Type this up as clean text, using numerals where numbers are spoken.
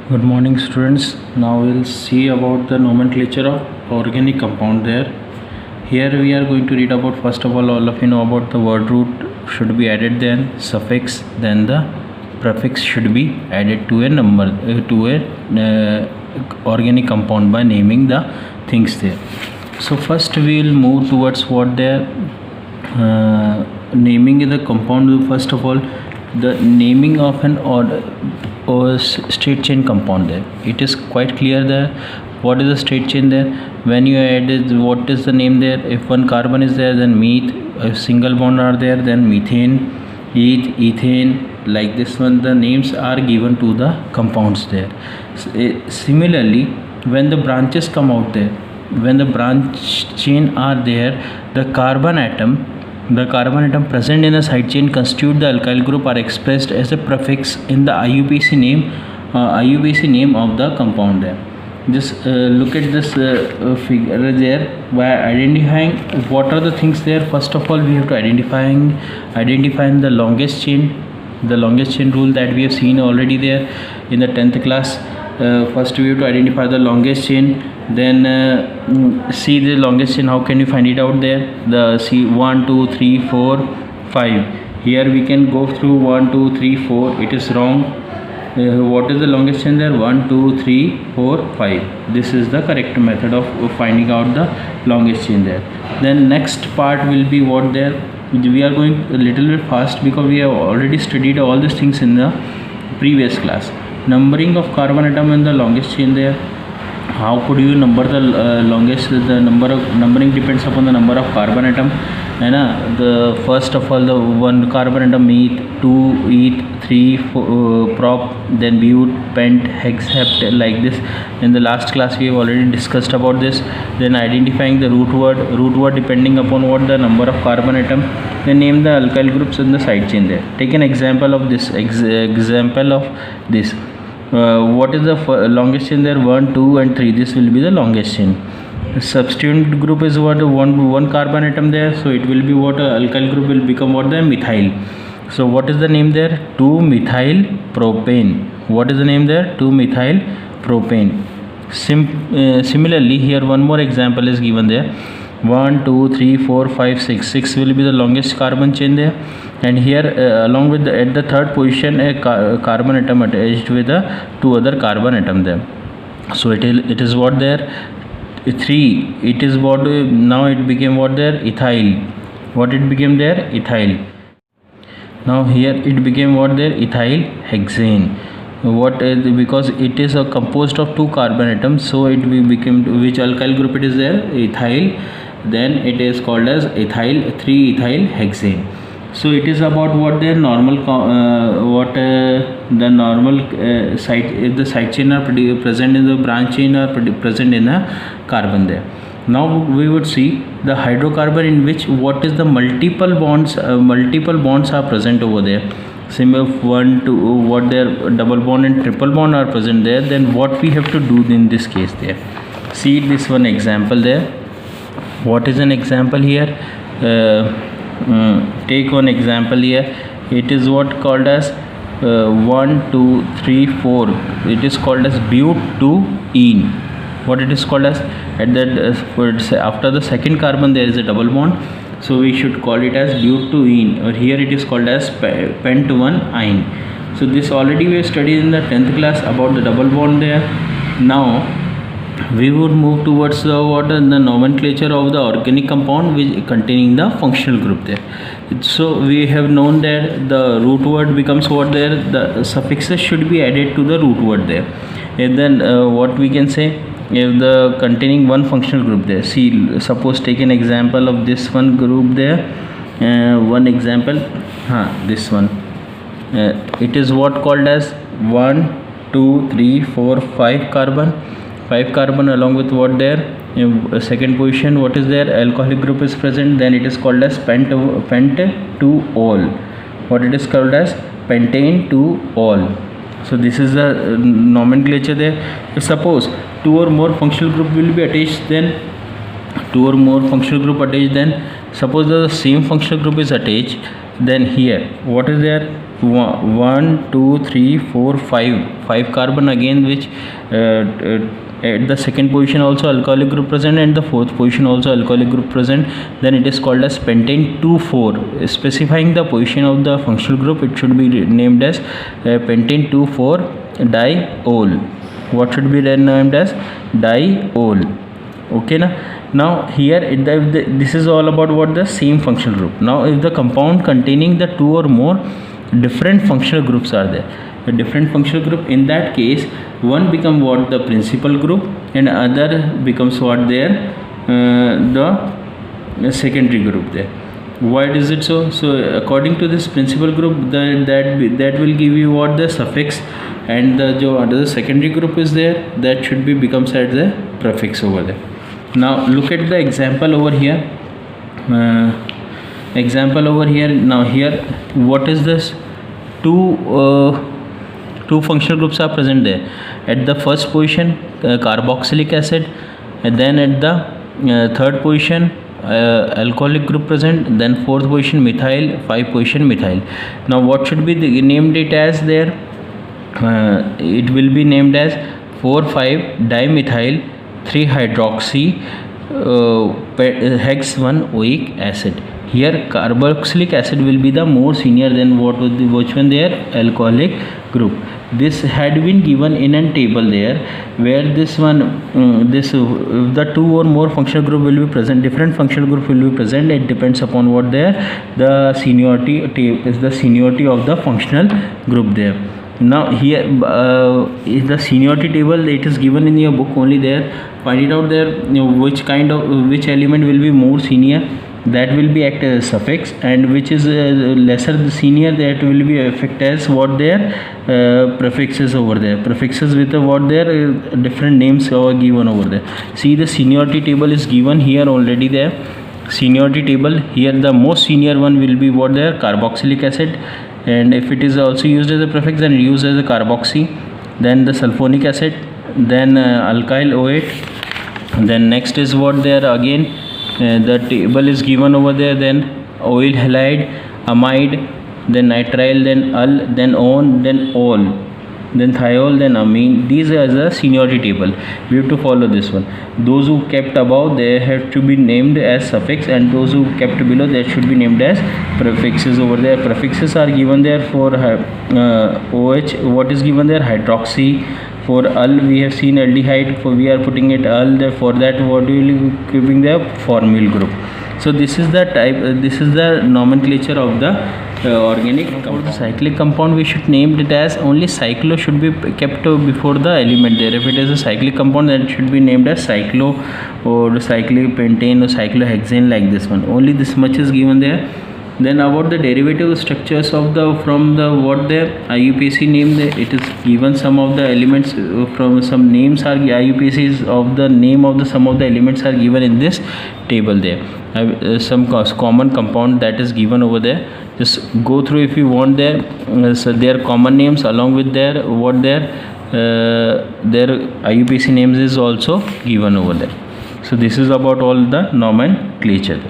Good morning, students. Now we'll see about the nomenclature of organic compound there. Here we are going to read about, first of all of you know about the word root should be added, then suffix, then the prefix should be added to a number to a organic compound by naming the things there. So first we will move towards what they are naming the compound. First of all, the naming of an or straight chain compound there, it is quite clear there what is the straight chain there. When you add it, what is the name there? If one carbon is there, then meth. If single bond are there, then methane, ethane, like this one. The names are given to the compounds there. Similarly, when the branches come out there, when the branch chain are there, the carbon atom present in the side chain constitute the alkyl group are expressed as a prefix in the IUPAC name of the compound there. Just look at this figure there. By identifying what are the things there, first of all we have to identifying the longest chain rule that we have seen already there in the 10th class. First we have to identify the longest chain, then see the longest chain. How can you find it out there? The see 1 2 3 4 5. Here we can go through 1 2 3 4. It is wrong. What is the longest chain there? 1 2 3 4 5. This is the correct method of finding out the longest chain there. Then next part will be what there. We are going a little bit fast because we have already studied all these things in the previous class. Numbering of carbon atom and the longest chain there. How could you number the longest? The numbering depends upon the number of carbon atom. And the first of all, the one carbon atom meth, 2 eth, 3 prop, then but, pent, hex, hept, like this. In the last class we have already discussed about this. Then identifying the root word depending upon what the number of carbon atom. Then name the alkyl groups in the side chain there. Take an example of this. What is the longest chain there? 1 2 and 3. This will be the longest chain. Substituent group is what? One carbon atom there, so it will be what? Alkyl group will become what? The methyl. So what is the name there? 2-methyl propane. What is the name there? 2-methyl propane. Similarly, here one more example is given there. 1 2 3 4 5 6. 6 will be the longest carbon chain there, and here along with at the third position a carbon atom attached with the two other carbon atom there. So it is what there? 3. It is what? Now it became what there? Ethyl. What it became there? Ethyl. Now here it became what there? Ethyl hexane. What because it is composed of two carbon atoms, so it became which alkyl group it is there? Ethyl. Then it is called as ethyl 3-ethyl hexane. So it is about what their normal the normal side, if the side chain are present in the branch chain are present in the carbon there. Now we would see the hydrocarbon in which what is the multiple bonds are present over there. Similar 1 to what their double bond and triple bond are present there. Then what we have to do in this case there? See this one example there. What is an example here? Take one example here. It is what called as 1 2 3 4. It is called as butene. What it is called as? At that after the second carbon there is a double bond, so we should call it as butene, or here it is called as pent-1-ine. So this already we have studied in the 10th class about the double bond there. Now we would move towards the nomenclature of the organic compound which containing the functional group there. So we have known that the root word becomes what there? The suffixes should be added to the root word there. And then what we can say, if the containing one functional group there. See, suppose take an example of this one group there. One example, this one. It is what called as 1 2 3 4 5 carbon. 5 carbon along with what there? Second position, what is there? Alcoholic group is present. Then it is called as pent-2-ol. What it is called as? Pentane-2-ol. So this is the nomenclature there. If suppose two or more functional group will be attached, then suppose the same functional group is attached, Then here what is there? 1 2 3 4 5 carbon again, which at the second position also alcoholic group present, and the fourth position also alcoholic group present. Then it is called as pentane 2,4. Specifying the position of the functional group, it should be named as pentane 2,4 diol. What should be then named as diol? Okay now here this is all about what the same functional group. Now if the compound containing the two or more different functional groups are there, a different functional group, in that case one become what the principal group and other becomes what there the secondary group there. Why is it so? So according to this principal group, that will give you what the suffix, and the other secondary group is there, that should be becomes at the prefix over there. Now look at the example over here. Now here what is this? Two functional groups are present there. At the first position carboxylic acid, and then at the third position alcoholic group present, then fourth position methyl, 5 position methyl. Now what should be named it as there? It will be named as 4,5 dimethyl 3 hydroxy hex 1 oic acid. Here carboxylic acid will be the more senior than which one there? Alcoholic group. This had been given in a table there, where this one the two or more functional group will be present, different functional group will be present. It depends upon what there the seniority is, the seniority of the functional group there. Now here is the seniority table. It is given in your book only there. Find it out there, which element will be more senior, that will be act as a suffix, and which is lesser senior, that will be affect as what their prefixes over there, prefixes with what their different names are given over there. See, the seniority table is given here already there. Seniority table here, the most senior one will be what there? Carboxylic acid, and if it is also used as a prefix, then used as a carboxy, then the sulfonic acid, then alkyl OH. Then next is what there again, the table is given over there, then oil halide, amide, then nitrile, then al, then on, then ol, then thiol, then amine. These are the seniority table. We have to follow this one. Those who kept above, they have to be named as suffix, and those who kept below, they should be named as prefixes over there. Prefixes are given there for OH. What is given there? Hydroxy. For al, we have seen aldehyde, for we are putting it al there. For that, what we will be giving the formyl group. So this is the type, this is the nomenclature of the organic compound. The cyclic compound, we should name it as only cyclo should be kept before the element there. If it is a cyclic compound, then it should be named as cyclo or cyclopentane or cyclohexane, like this one. Only this much is given there. Then about the derivative structures of the from the what there IUPAC name there, it is given some of the elements from some names are IUPACs of the name of the some of the elements are given in this table there. Some common compound that is given over there. Just go through if you want there. So their common names along with their what their IUPAC names is also given over there. So this is about all the nomenclature.